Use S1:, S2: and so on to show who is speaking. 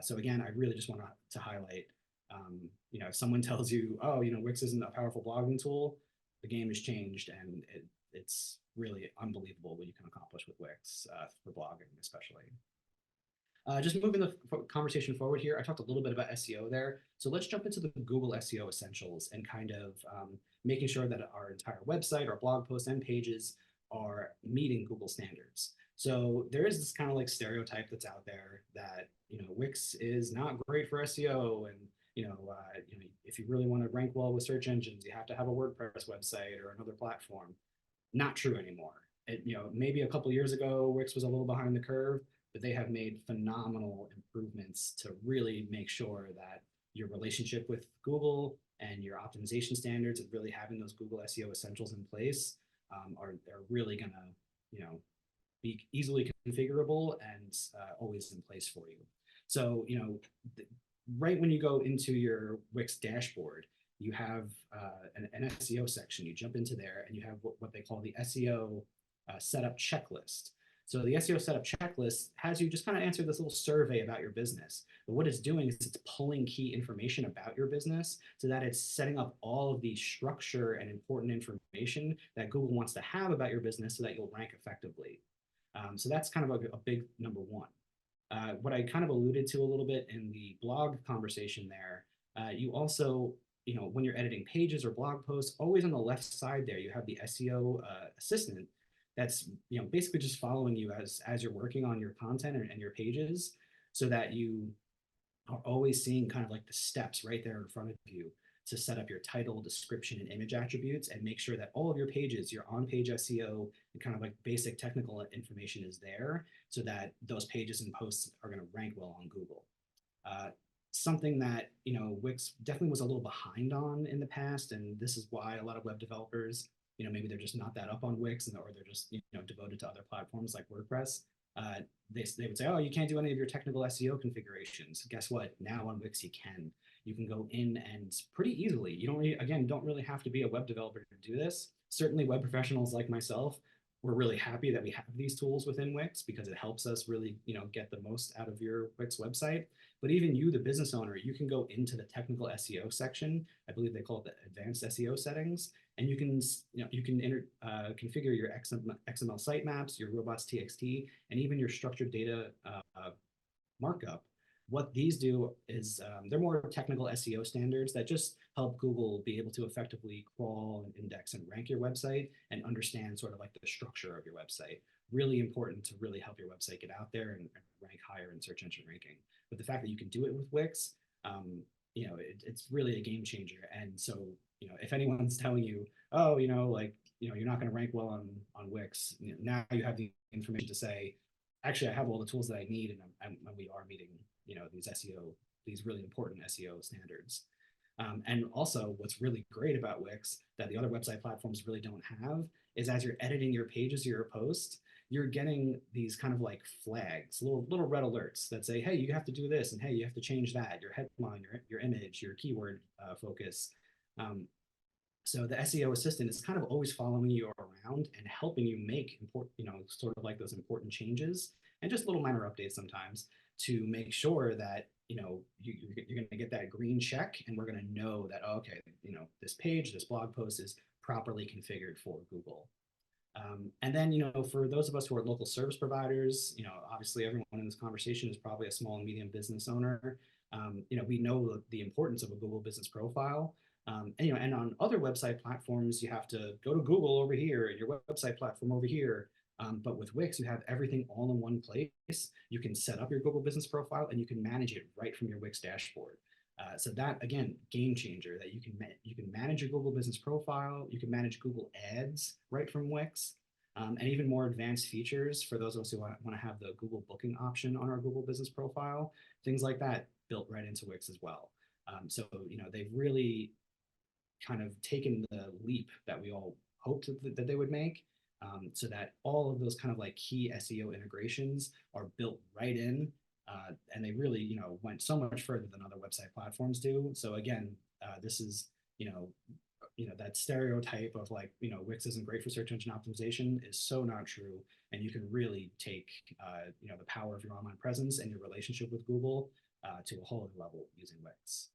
S1: So again, I really just want to highlight, if someone tells you, oh, Wix isn't a powerful blogging tool, the game has changed, and it's really unbelievable what you can accomplish with Wix for blogging, especially. Just moving the conversation forward here, I talked a little bit about SEO there. So let's jump into the Google SEO essentials and kind of making sure that our entire website, our blog posts and pages are meeting Google standards. So there is this kind of like stereotype that's out there that, Wix is not great for SEO. And, if you really want to rank well with search engines, you have to have a WordPress website or another platform. Not true anymore. Maybe a couple years ago, Wix was a little behind the curve, but they have made phenomenal improvements to really make sure that your relationship with Google and your optimization standards and really having those Google SEO essentials in place are really going to, be easily configurable and always in place for you. So, right when you go into your Wix dashboard, you have an SEO section. You jump into there and you have what they call the SEO setup checklist. So the SEO setup checklist has you just kind of answer this little survey about your business. But what it's doing is it's pulling key information about your business so that it's setting up all of the structure and important information that Google wants to have about your business so that you'll rank effectively. So that's kind of a big number one. What I kind of alluded to a little bit in the blog conversation there, you also, when you're editing pages or blog posts, always on the left side there, you have the SEO assistant that's basically just following you as you're working on your content and your pages, so that you are always seeing kind of like the steps right there in front of you to set up your title, description, and image attributes, and make sure that all of your pages, your on-page SEO and kind of like basic technical information is there, so that those pages and posts are going to rank well on Google. Something that Wix definitely was a little behind on in the past, and this is why a lot of web developers, maybe they're just not that up on Wix, or they're just devoted to other platforms like WordPress. They would say, oh, you can't do any of your technical SEO configurations. Guess what? Now on Wix you can. You can go in and pretty easily. You don't really have to be a web developer to do this. Certainly web professionals like myself, we're really happy that we have these tools within Wix because it helps us really, get the most out of your Wix website. But even you, the business owner, you can go into the technical SEO section. I believe they call it the advanced SEO settings, and you can, configure your XML sitemaps, your robots.txt, and even your structured data markup. What these do is they're more technical SEO standards that just help Google be able to effectively crawl and index and rank your website and understand sort of like the structure of your website. Really important to really help your website get out there and rank higher in search engine ranking. But the fact that you can do it with Wix, it's really a game changer. And so, if anyone's telling you, oh, you're not going to rank well on Wix, now you have the information to say, actually, I have all the tools that I need, and we are meeting, these really important SEO standards. And also, what's really great about Wix that the other website platforms really don't have is as you're editing your pages or your post, you're getting these kind of like flags, little red alerts that say, hey, you have to do this, and hey, you have to change that, your headline, your image, your keyword focus. So the SEO assistant is kind of always following you around and helping you make important, sort of like those important changes and just little minor updates sometimes to make sure that you're going to get that green check, and we're going to know that, oh, okay, this page, this blog post is properly configured for Google. And then, for those of us who are local service providers, obviously everyone in this conversation is probably a small and medium business owner. We know the importance of a Google business profile. And on other website platforms, you have to go to Google over here and your website platform over here. But with Wix, you have everything all in one place. You can set up your Google business profile and you can manage it right from your Wix dashboard. So that, again, game changer, that you can manage your Google business profile, you can manage Google Ads right from Wix, and even more advanced features for those of us who want to have the Google booking option on our Google business profile, things like that built right into Wix as well. So they've really kind of taken the leap that we all hoped that they would make, so that all of those kind of like key SEO integrations are built right in. And they really, went so much further than other website platforms do. So again, this is, that stereotype of like, Wix isn't great for search engine optimization is so not true. And you can really take, the power of your online presence and your relationship with Google to a whole other level using Wix.